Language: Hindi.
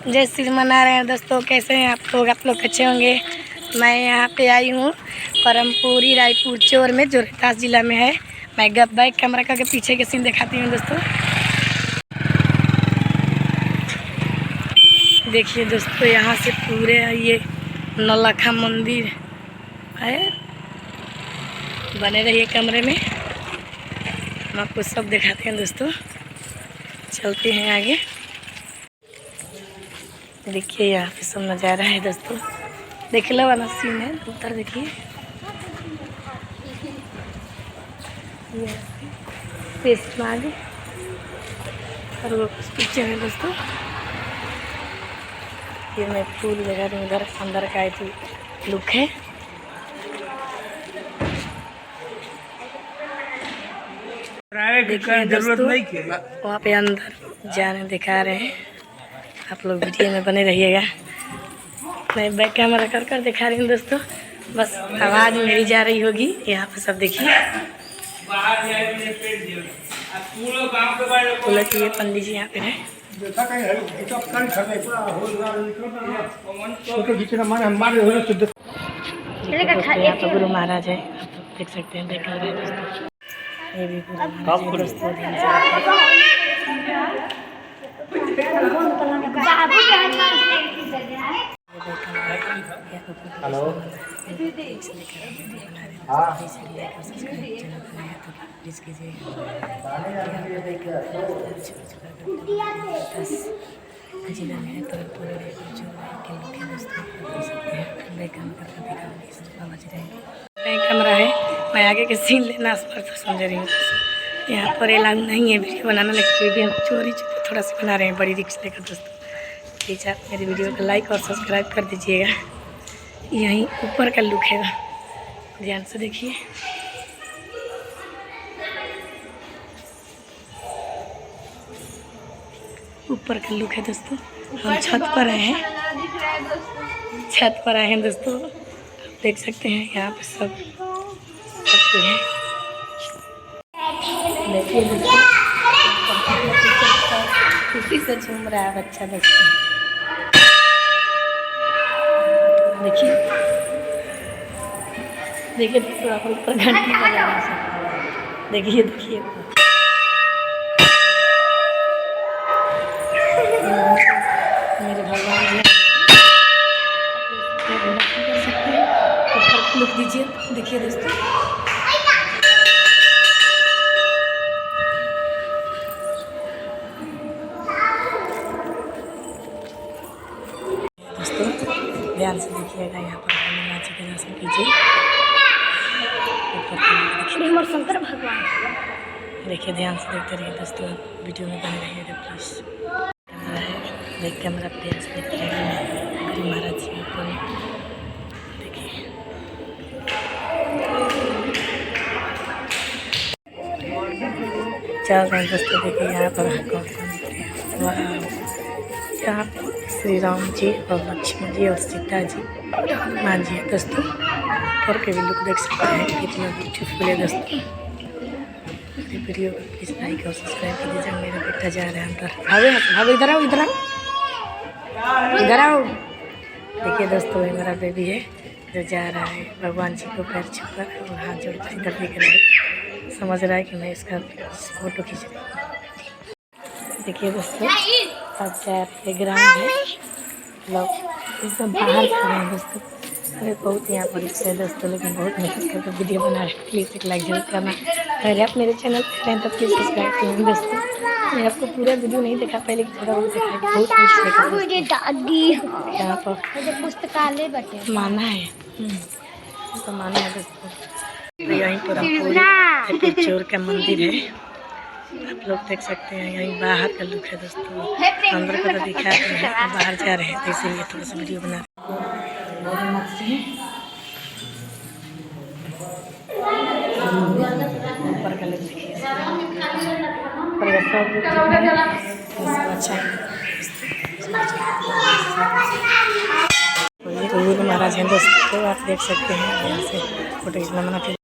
जय श्री मना रहे हैं दोस्तों। कैसे हैं आप लोग अच्छे होंगे। मैं यहाँ पे आई हूँ परमपुरी रायपुर चौर में, जो रोहतास जिला में है। मैं बैक कैमरा करके पीछे के सीन दिखाती हूँ दोस्तों। देखिए दोस्तों, यहाँ से पूरे ये नौलखा मंदिर है। बने रहिए कमरे में, हम आपको सब दिखाते हैं दोस्तों। चलते हैं आगे। देखिए यहाँ पे सब नज़ारा है दोस्तों। देख लो वाला सीन है उधर, देखिए पेस्ट आगे और वो कुछ पीछे है दोस्तों। ये मैं फूल लगा दूँ उधर, अंदर का एक लुक है। देखिए दोस्तों, वहाँ पे अंदर जाने दिखा रहे हैं। आप लोग वीडियो में बने रहिएगा। मैं बैक कैमरा कर दिखा रही हूँ दोस्तों। बस आवाज़ मेरी जा रही होगी। यहाँ पे सब देखिए, ये पंडित जी यहाँ पे है। यहाँ पे गुरु महाराज है, आप देख सकते हैं। देख रहे हैं दोस्तों, ये भी गुरु महाराज है दोस्तों। ध्यान से हेलो, प्लीज कीजिए। जिला में है परमपुरी कैमरा है। मैं आगे के सीन लेना समझ रही हूँ। यहाँ पर एलाउ नहीं है वीडियो बनाना, लेकिन भी हम चोरी थोड़ा सा बना रहे हैं, बड़ी रिक्स लेकर दोस्तों। प्लीज़ आप मेरी वीडियो को लाइक और सब्सक्राइब कर दीजिएगा। यहीं ऊपर का लुक है, ध्यान से देखिए। ऊपर का लुक है दोस्तों। हम छत पर आए हैं, छत पर आए हैं दोस्तों। देख सकते हैं यहाँ पे सब कुछ है। देखिए दोस्तों, खुशी से झूम रहा है बच्चा दोस्तों। देखिए देखिए दोस्तों, आप ऊपर घंटी बजा रहे हैं। देखिए देखिए मेरे भगवान जी कर सकते हैं। ऊपर लुक दीजिए, देखिए दोस्तों। ध्यान से देखिएगा, यहाँ पर हनुमान जी के दर्शन कीजिए। ऊपर शंकर भगवान देखिए, ध्यान से देखते रहिए दोस्तों। वीडियो में बने रहिएगा प्लीज़। कैमरा है, देख कैमरा ध्यान से देखते रहिए। गुरु महाराज जी को देखिए। चल रहे हैं दोस्तों। देखिए यहाँ पर यहाँ श्री राम जी और लक्ष्मण जी और सीता जी, हनुमान जी है दोस्तों। ऊपर के भी लुक देख सकते हैं, कितना ब्यूटीफुल है दोस्तों। मेरी वीडियो को प्लीज़ लाइक और सब्सक्राइब कर दीजिए। मेरा बेटा जा रहा है अंदर। भागो इधर आओ, इधर आओ, इधर आओ। देखिए दोस्तों, ये मेरा बेबी है जो जा रहा है भगवान जी को पैर छूकर और हाथ जोड़कर इधर देख रहा है। समझ रहा है कि मैं इसका फोटो खींच रही हूँ। देखिए दोस्तों, अब जा रहे ग्राउंड है, लोग इसमें बाहर खड़े हैं दोस्तों। अरे बहुत यहाँ पर रिक्स है दोस्तों, लेकिन बहुत मेहनत करके वीडियो बना रहे हैं। प्लीज़ एक लाइक जरूर करना। अगर आप मेरे चैनल पर हैं तो प्लीज़ सब्सक्राइब करें दोस्तों। मैं आपको पूरा वीडियो नहीं दिखा पाई, लेकिन थोड़ा बहुत दिखाई। बहुत कुछ दादी यहाँ पर पुस्तकालय बटे माना है, तो माना है दोस्तों। यहीं पर चोर का मंदिर है, आप लोग देख सकते हैं। यहीं बाहर का लुक है दोस्तों। अंदर का तो दिखा रहे हैं, बाहर जा रहे हैं, तो इसीलिए थोड़ा सा वीडियो बना रहे हैं। ऊपर का लुक देखिए, अच्छा है। गुरु महाराज हैं दोस्तों, आप देख सकते हैं। यहाँ से फोटो खींचना मना।